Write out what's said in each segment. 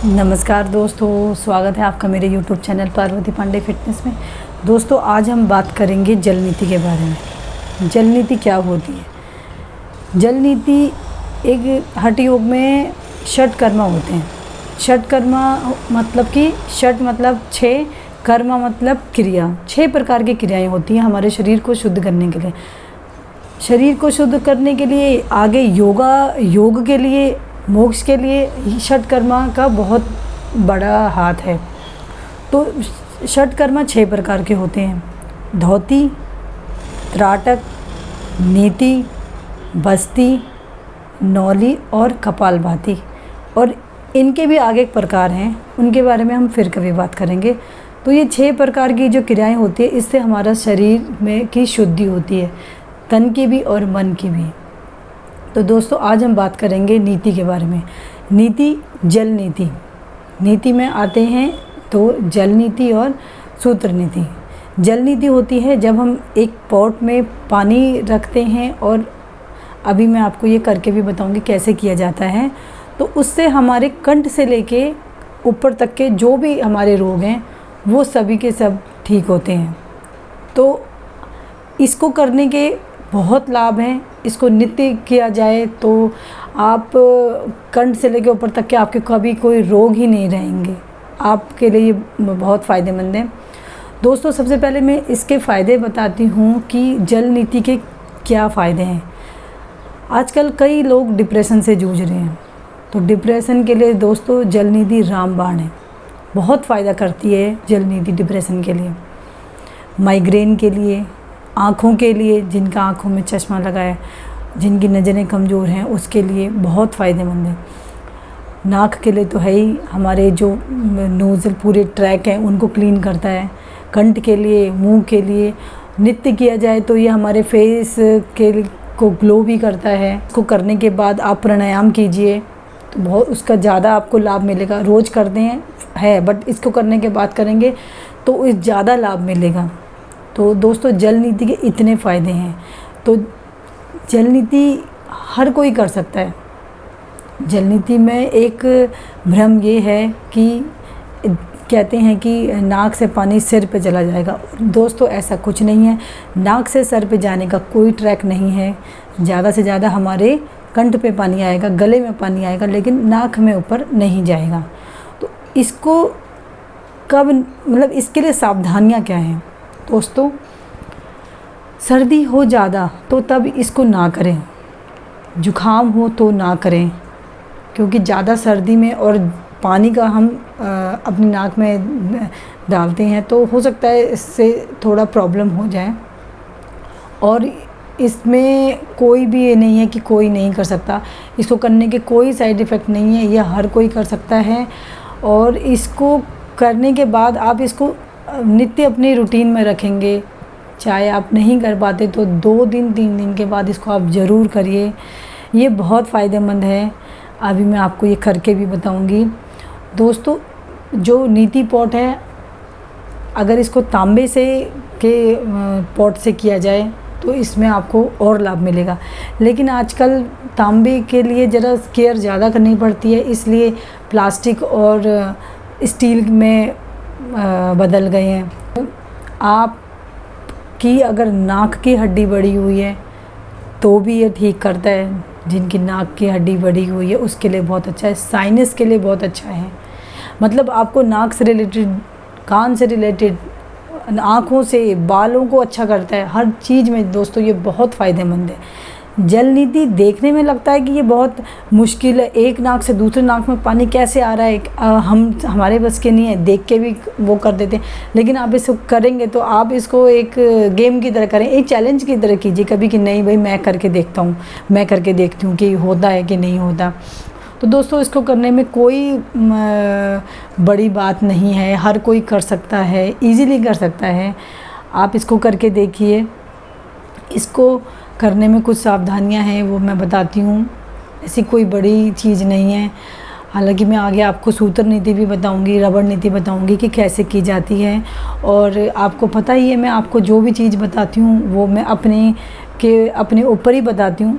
नमस्कार दोस्तों, स्वागत है आपका मेरे YouTube channel Parvati Pandey fitness में। दोस्तों, आज हम बात करेंगे जल नीति के बारे में। जल नीति क्या होती है? जल नीति एक हठ योग में षट कर्मा होते हैं। षट कर्मा मतलब कि षट मतलब 6, कर्मा मतलब क्रिया। 6 प्रकार की क्रियाएं होती हैं हमारे शरीर को शुद्ध करने के लिए। शरीर को शुद्ध करने के लिए आगे योग के लिए, मोक्ष के लिए षट कर्मा का बहुत बड़ा हाथ है। तो षट कर्मा 6 प्रकार के होते हैं: धौती, त्राटक, नीति, बस्ती, नौली और कपालभाति। और इनके भी आगे एक प्रकार हैं, उनके बारे में हम फिर कभी बात करेंगे। तो ये 6 प्रकार की जो क्रियाएं होती है, इससे हमारा शरीर में की शुद्धि होती है, तन की भी और मन की भी। तो दोस्तों, आज हम बात करेंगे नीति के बारे में। नीति, जल नीति। नीति में आते हैं तो जल नीति और सूत्र नीति। जल नीति होती है जब हम एक पॉट में पानी रखते हैं, और अभी मैं आपको ये करके भी बताऊंगी कैसे किया जाता है। तो उससे हमारे कंठ से लेके ऊपर तक के जो भी हमारे रोग हैं वो सभी के सब ठीक होते हैं। तो इसको करने के बहुत लाभ हैं। इसको नित्य किया जाए तो आप कंठ से लेकर ऊपर तक के आपके कभी कोई रोग ही नहीं रहेंगे। आपके लिए ये बहुत फ़ायदेमंद है। दोस्तों, सबसे पहले मैं इसके फ़ायदे बताती हूँ कि जल नीति के क्या फ़ायदे हैं। आजकल कई लोग डिप्रेशन से जूझ रहे हैं, तो डिप्रेशन के लिए दोस्तों जल नीति रामबाण है। बहुत फ़ायदा करती है जल नीति डिप्रेशन के लिए, माइग्रेन के लिए, आँखों के लिए, जिनका आँखों में चश्मा लगा है, जिनकी नज़रें कमज़ोर हैं, उसके लिए बहुत फ़ायदेमंद है। नाक के लिए तो है ही, हमारे जो नोज़ल पूरे ट्रैक हैं उनको क्लीन करता है। कंठ के लिए, मुंह के लिए नित्य किया जाए तो ये हमारे फेस को ग्लो भी करता है। इसको करने के बाद आप प्राणायाम कीजिए तो बहुत उसका ज़्यादा आपको लाभ मिलेगा। रोज़ करते हैं बट इसको करने के बाद करेंगे तो इस ज़्यादा लाभ मिलेगा। तो दोस्तों, जल नीति के इतने फ़ायदे हैं। तो जल नीति हर कोई कर सकता है। जल नीति में एक भ्रम ये है कि कहते हैं कि नाक से पानी सिर पे चला जाएगा। दोस्तों, ऐसा कुछ नहीं है। नाक से सर पे जाने का कोई ट्रैक नहीं है। ज़्यादा से ज़्यादा हमारे कंठ पे पानी आएगा, गले में पानी आएगा, लेकिन नाक में ऊपर नहीं जाएगा। तो इसको कब, मतलब इसके लिए सावधानियाँ क्या हैं दोस्तों? सर्दी हो ज़्यादा तो तब इसको ना करें, जुखाम हो तो ना करें, क्योंकि ज़्यादा सर्दी में और पानी का हम अपनी नाक में डालते हैं तो हो सकता है इससे थोड़ा प्रॉब्लम हो जाए। और इसमें कोई भी ये नहीं है कि कोई नहीं कर सकता। इसको करने के कोई साइड इफ़ेक्ट नहीं है, यह हर कोई कर सकता है। और इसको करने के बाद आप इसको नित्य अपनी रूटीन में रखेंगे। चाहे आप नहीं कर पाते तो 2 दिन 3 दिन के बाद इसको आप ज़रूर करिए। ये बहुत फ़ायदेमंद है। अभी मैं आपको ये करके भी बताऊंगी। दोस्तों, जो नीति पॉट है, अगर इसको तांबे से के पॉट से किया जाए तो इसमें आपको और लाभ मिलेगा। लेकिन आजकल तांबे के लिए ज़रा केयर ज़्यादा करनी पड़ती है, इसलिए प्लास्टिक और स्टील में बदल गए हैं। आपकी अगर नाक की हड्डी बढ़ी हुई है तो भी ये ठीक करता है। जिनकी नाक की हड्डी बढ़ी हुई है उसके लिए बहुत अच्छा है। साइनस के लिए बहुत अच्छा है। मतलब आपको नाक से रिलेटेड, कान से रिलेटेड, आँखों से, बालों को अच्छा करता है। हर चीज़ में दोस्तों ये बहुत फ़ायदेमंद है। जल नीति देखने में लगता है कि ये बहुत मुश्किल है, एक नाक से दूसरे नाक में पानी कैसे आ रहा है, हमारे बस के नहीं है, देख के भी वो कर देते हैं। लेकिन आप इसको करेंगे तो आप इसको एक गेम की तरह करें, एक चैलेंज की तरह कीजिए कभी कि नहीं भाई मैं करके देखता हूँ, मैं करके देखती हूँ कि होता है कि नहीं होता। तो दोस्तों, इसको करने में कोई बड़ी बात नहीं है, हर कोई कर सकता है, ईज़िली कर सकता है। आप इसको करके देखिए। इसको करने में कुछ सावधानियां हैं, वो मैं बताती हूँ। ऐसी कोई बड़ी चीज़ नहीं है। हालांकि मैं आगे आपको सूत्र नीति भी बताऊंगी, रबड़ नीति बताऊंगी कि कैसे की जाती है। और आपको पता ही है, मैं आपको जो भी चीज़ बताती हूँ वो मैं अपने ऊपर ही बताती हूँ।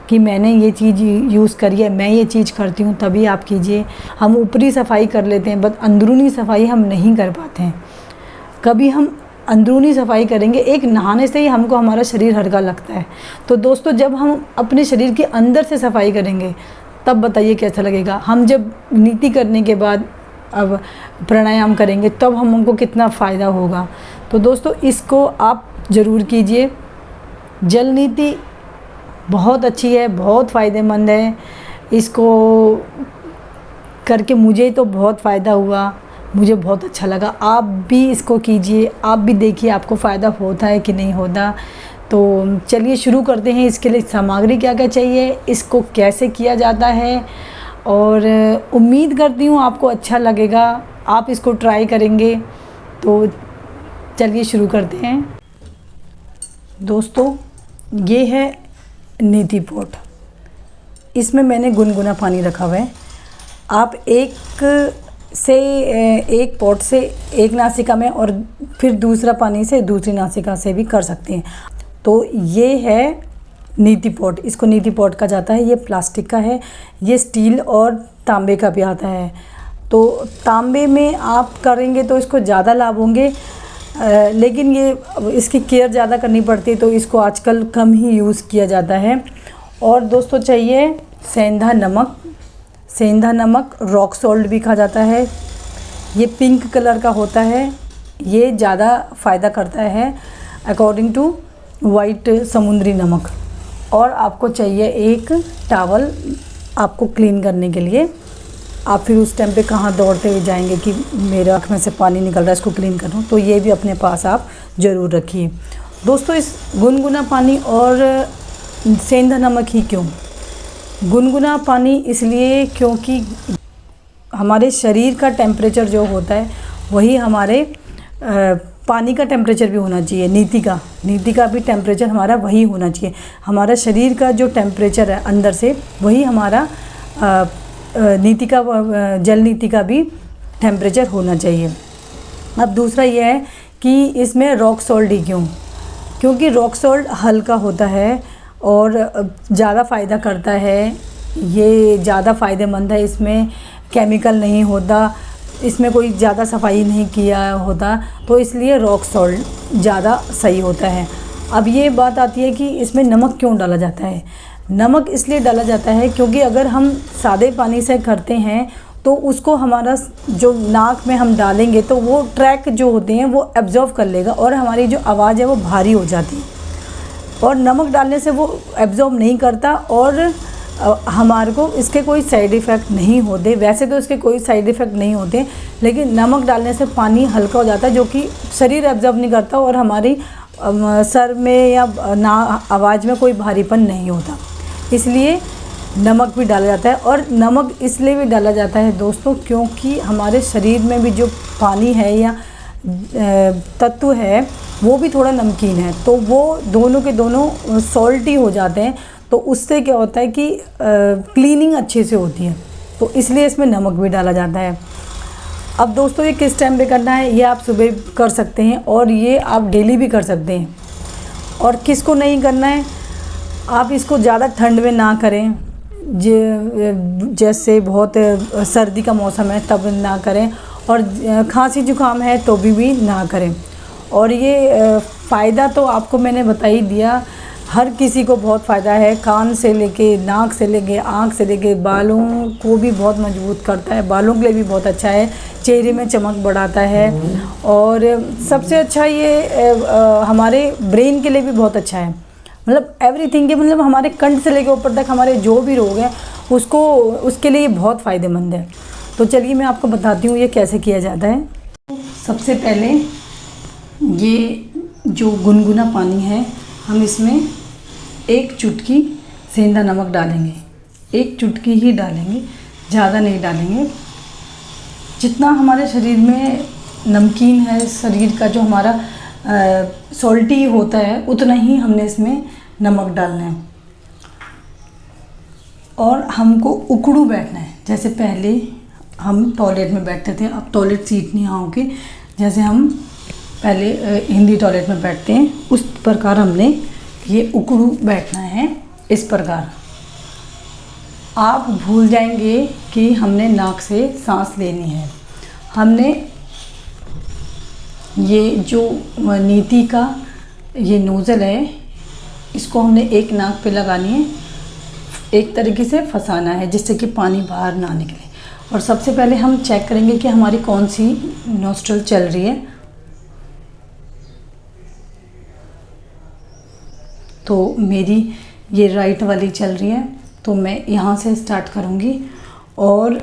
कि मैंने ये चीज़ यूज़ करी है, मैं ये चीज़ करती हूँ, तभी आप कीजिए। हम ऊपरी सफाई कर लेते हैं, बट अंदरूनी सफाई हम नहीं कर पाते हैं। कभी हम अंदरूनी सफाई करेंगे, एक नहाने से ही हमको हमारा शरीर हल्का लगता है। तो दोस्तों, जब हम अपने शरीर के अंदर से सफाई करेंगे तब बताइए कैसा लगेगा। हम जब नीति करने के बाद अब प्राणायाम करेंगे तब हमको कितना फ़ायदा होगा। तो दोस्तों, इसको आप ज़रूर कीजिए। जल नीति बहुत अच्छी है, बहुत फ़ायदेमंद है। इसको करके मुझे तो बहुत फ़ायदा हुआ, मुझे बहुत अच्छा लगा। आप भी इसको कीजिए, आप भी देखिए आपको फ़ायदा होता है कि नहीं होता। तो चलिए शुरू करते हैं। इसके लिए सामग्री क्या क्या चाहिए, इसको कैसे किया जाता है, और उम्मीद करती हूँ आपको अच्छा लगेगा, आप इसको ट्राई करेंगे। तो चलिए शुरू करते हैं। दोस्तों, ये है नीति पॉट। इसमें मैंने गुनगुना पानी रखा हुआ है। आप एक पॉट से एक नासिका में और फिर दूसरा पानी से दूसरी नासिका से भी कर सकते हैं। तो ये है नीति पॉट, इसको नीति पॉट कहा जाता है। ये प्लास्टिक का है, ये स्टील और तांबे का भी आता है। तो तांबे में आप करेंगे तो इसको ज़्यादा लाभ होंगे, लेकिन ये इसकी केयर ज़्यादा करनी पड़ती है, तो इसको आजकल कम ही यूज़ किया जाता है। और दोस्तों, चाहिए सेंधा नमक। सेंधा नमक रॉक सॉल्ट भी कहा जाता है। ये पिंक कलर का होता है, ये ज़्यादा फ़ायदा करता है अकॉर्डिंग टू वाइट समुद्री नमक। और आपको चाहिए एक टावल आपको क्लीन करने के लिए। आप फिर उस टाइम पे कहाँ दौड़ते हुए जाएंगे कि मेरे आँख में से पानी निकल रहा है, इसको क्लीन करूँ, तो ये भी अपने पास आप ज़रूर रखिए। दोस्तों, इस गुनगुना पानी और सेंधा नमक ही क्यों? गुनगुना पानी इसलिए क्योंकि हमारे शरीर का टेम्परेचर जो होता है वही हमारे पानी का टेम्परेचर भी होना चाहिए। नीति का भी टेम्परेचर हमारा वही होना चाहिए। हमारा शरीर का जो टेम्परेचर है अंदर से, वही हमारा नीति का जल नीति का भी टेम्परेचर होना चाहिए। अब दूसरा ये है कि इसमें रॉक सॉल्ट ही क्यों? क्योंकि रॉक सॉल्ट हल्का होता है और ज़्यादा फ़ायदा करता है। ये ज़्यादा फ़ायदेमंद है, इसमें केमिकल नहीं होता, इसमें कोई ज़्यादा सफाई नहीं किया होता, तो इसलिए रॉक सॉल्ट ज़्यादा सही होता है। अब ये बात आती है कि इसमें नमक क्यों डाला जाता है? नमक इसलिए डाला जाता है क्योंकि अगर हम सादे पानी से करते हैं तो उसको हमारा जो नाक में हम डालेंगे तो वो ट्रैक जो होते हैं वो एब्जॉर्व कर लेगा और हमारी जो आवाज़ है वो भारी हो जाती है। और नमक डालने से वो एब्जॉर्ब नहीं करता और हमारे को इसके कोई साइड इफ़ेक्ट नहीं होते। वैसे तो इसके कोई साइड इफ़ेक्ट नहीं होते, लेकिन नमक डालने से पानी हल्का हो जाता है, जो कि शरीर एब्जॉर्ब नहीं करता और हमारी सर में या आवाज़ में कोई भारीपन नहीं होता। इसलिए नमक भी डाला जाता है। और नमक इसलिए भी डाला जाता है दोस्तों, क्योंकि हमारे शरीर में भी जो पानी है या तत्व है वो भी थोड़ा नमकीन है, तो वो दोनों के दोनों सॉल्टी हो जाते हैं। तो उससे क्या होता है कि क्लीनिंग अच्छे से होती है, तो इसलिए इसमें नमक भी डाला जाता है। अब दोस्तों, ये किस टाइम पे करना है? ये आप सुबह कर सकते हैं और ये आप डेली भी कर सकते हैं। और किसको नहीं करना है? आप इसको ज़्यादा ठंड में ना करें, जैसे बहुत सर्दी का मौसम है तब ना करें, और खांसी जुकाम है तो भी ना करें। और ये फ़ायदा तो आपको मैंने बता ही दिया, हर किसी को बहुत फ़ायदा है। कान से लेके, नाक से लेके, आँख से लेके, बालों को भी बहुत मजबूत करता है, बालों के लिए भी बहुत अच्छा है, चेहरे में चमक बढ़ाता है। और सबसे अच्छा ये हमारे ब्रेन के लिए भी बहुत अच्छा है। मतलब एवरीथिंग के, मतलब हमारे कंठ से लेके ऊपर तक हमारे जो भी रोग हैं उसके लिए बहुत फ़ायदेमंद है। तो चलिए मैं आपको बताती हूँ ये कैसे किया जाता है। सबसे पहले ये जो गुनगुना पानी है, हम इसमें एक चुटकी सेंधा नमक डालेंगे, एक चुटकी ही डालेंगे, ज़्यादा नहीं डालेंगे। जितना हमारे शरीर में नमकीन है, शरीर का जो हमारा सॉल्टी होता है, उतना ही हमने इसमें नमक डालना है। और हमको उकड़ू बैठना है। जैसे पहले हम टॉयलेट में बैठते थे, अब टॉयलेट सीट नहीं आओगे, जैसे हम पहले हिंदी टॉयलेट में बैठते हैं उस प्रकार हमने ये उकड़ू बैठना है, इस प्रकार। आप भूल जाएंगे कि हमने नाक से सांस लेनी है। हमने ये जो नीति का ये नोज़ल है, इसको हमने एक नाक पे लगानी है, एक तरीके से फंसाना है जिससे कि पानी बाहर ना निकले। और सबसे पहले हम चेक करेंगे कि हमारी कौन सी नोस्ट्रल चल रही है। तो मेरी ये राइट वाली चल रही है, तो मैं यहाँ से स्टार्ट करूँगी और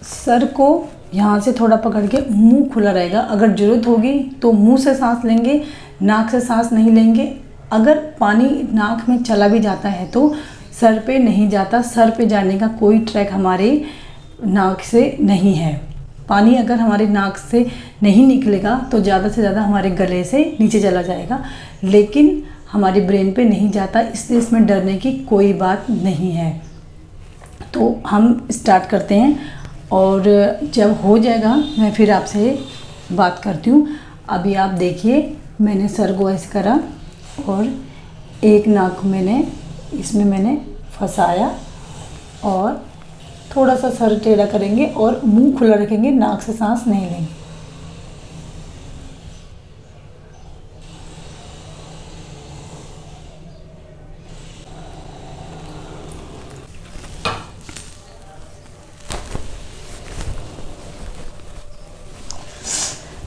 सर को यहाँ से थोड़ा पकड़ के, मुंह खुला रहेगा। अगर ज़रूरत होगी तो मुंह से सांस लेंगे, नाक से सांस नहीं लेंगे। अगर पानी नाक में चला भी जाता है तो सर पे नहीं जाता। सर पे जाने का कोई ट्रैक हमारे नाक से नहीं है। पानी अगर हमारे नाक से नहीं निकलेगा तो ज़्यादा से ज़्यादा हमारे गले से नीचे चला जाएगा, लेकिन हमारे ब्रेन पे नहीं जाता। इसलिए इसमें डरने की कोई बात नहीं है। तो हम स्टार्ट करते हैं और जब हो जाएगा मैं फिर आपसे बात करती हूँ। अभी आप देखिए, मैंने सर को ऐसे करा और एक नाक इसमें मैंने फंसाया और थोड़ा सा सर टेढ़ा करेंगे और मुंह खुला रखेंगे, नाक से सांस नहीं लेंगे।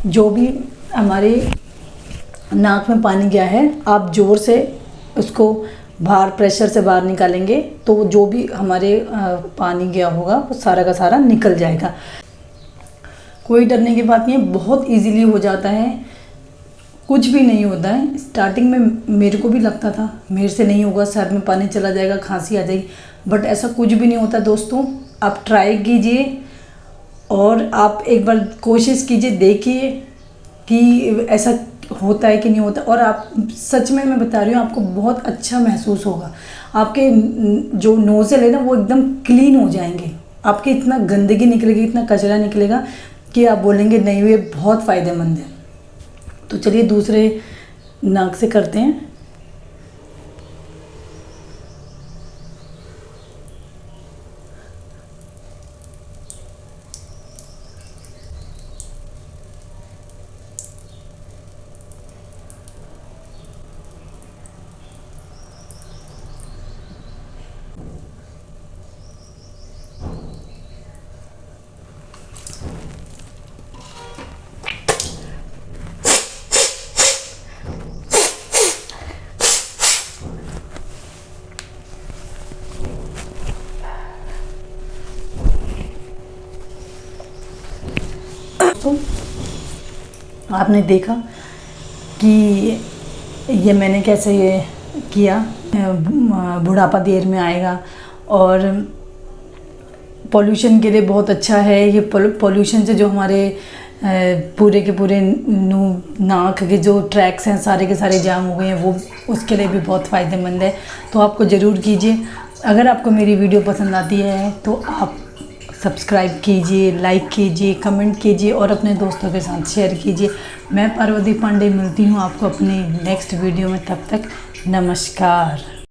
जो भी हमारे नाक में पानी गया है, आप ज़ोर से उसको बाहर, प्रेशर से बाहर निकालेंगे तो जो भी हमारे पानी गया होगा वो सारा का सारा निकल जाएगा। कोई डरने की बात नहीं है, बहुत इजीली हो जाता है, कुछ भी नहीं होता है। स्टार्टिंग में मेरे को भी लगता था मेरे से नहीं होगा, सर में पानी चला जाएगा, खांसी आ जाएगी, बट ऐसा कुछ भी नहीं होता। दोस्तों, आप ट्राई कीजिए और आप एक बार कोशिश कीजिए, देखिए कि ऐसा होता है कि नहीं होता। और आप सच में, मैं बता रही हूँ, आपको बहुत अच्छा महसूस होगा। आपके जो नोज़ल है ना वो एकदम क्लीन हो जाएंगे। आपकी इतना गंदगी निकलेगी, इतना कचरा निकलेगा कि आप बोलेंगे नहीं, ये बहुत फ़ायदेमंद है। तो चलिए दूसरे नाक से करते हैं। तो आपने देखा कि ये मैंने कैसे ये किया। बुढ़ापा देर में आएगा और पॉल्यूशन के लिए बहुत अच्छा है। ये पॉल्यूशन से जो हमारे पूरे के पूरे नाक के जो ट्रैक्स हैं सारे के सारे जाम हो गए हैं, वो उसके लिए भी बहुत फ़ायदेमंद है। तो आपको ज़रूर कीजिए। अगर आपको मेरी वीडियो पसंद आती है तो आप सब्सक्राइब कीजिए, लाइक कीजिए, कमेंट कीजिए और अपने दोस्तों के साथ शेयर कीजिए। मैं पार्वती पांडे मिलती हूँ आपको अपने नेक्स्ट वीडियो में। तब तक नमस्कार।